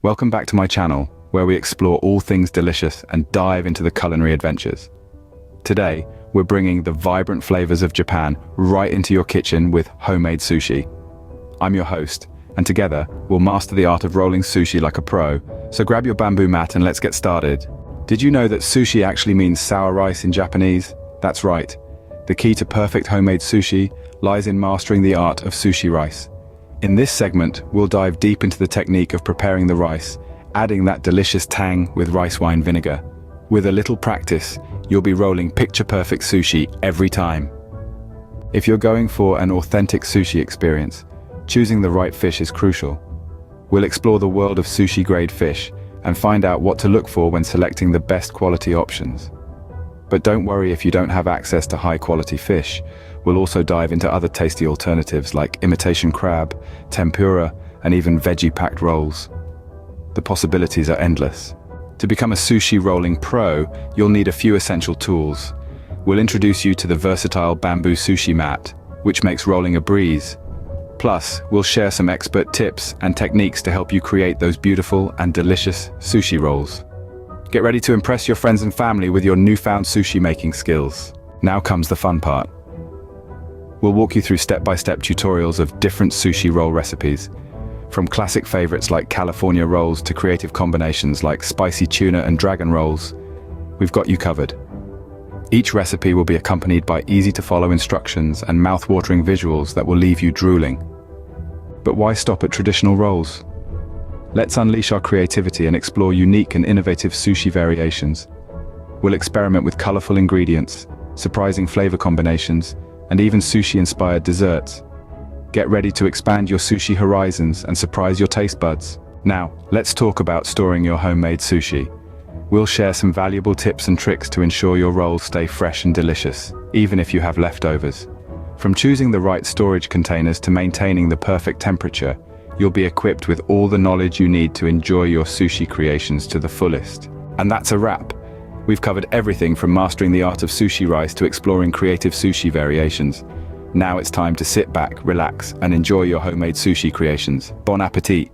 Welcome back to my channel, where we explore all things delicious and dive into the culinary adventures. Today, we're bringing the vibrant flavors of Japan right into your kitchen with homemade sushi. I'm your host, and together, we'll master the art of rolling sushi like a pro. So grab your bamboo mat and let's get started. Did you know that sushi actually means sour rice in Japanese? That's right. The key to perfect homemade sushi lies in mastering the art of sushi rice. In this segment, we'll dive deep into the technique of preparing the rice, adding that delicious tang with rice wine vinegar. With a little practice, you'll be rolling picture-perfect sushi every time. If you're going for an authentic sushi experience, choosing the right fish is crucial. We'll explore the world of sushi-grade fish and find out what to look for when selecting the best quality options. But don't worry if you don't have access to high-quality fish. We'll also dive into other tasty alternatives like imitation crab, tempura, and even veggie-packed rolls. The possibilities are endless. To become a sushi rolling pro, you'll need a few essential tools. We'll introduce you to the versatile bamboo sushi mat, which makes rolling a breeze. Plus, we'll share some expert tips and techniques to help you create those beautiful and delicious sushi rolls. Get ready to impress your friends and family with your newfound sushi making skills. Now comes the fun part. We'll walk you through step-by-step tutorials of different sushi roll recipes, from classic favorites like California rolls to creative combinations like spicy tuna and dragon rolls. We've got you covered. Each recipe will be accompanied by easy-to-follow instructions and mouth-watering visuals that will leave you drooling. But why stop at traditional rolls? Let's unleash our creativity and explore unique and innovative sushi variations. We'll experiment with colorful ingredients, surprising flavor combinations, and even sushi-inspired desserts. Get ready to expand your sushi horizons and surprise your taste buds. Now, let's talk about storing your homemade sushi. We'll share some valuable tips and tricks to ensure your rolls stay fresh and delicious, even if you have leftovers. From choosing the right storage containers to maintaining the perfect temperature, you'll be equipped with all the knowledge you need to enjoy your sushi creations to the fullest. And that's a wrap. We've covered everything from mastering the art of sushi rice to exploring creative sushi variations. Now it's time to sit back, relax, and enjoy your homemade sushi creations. Bon appetit!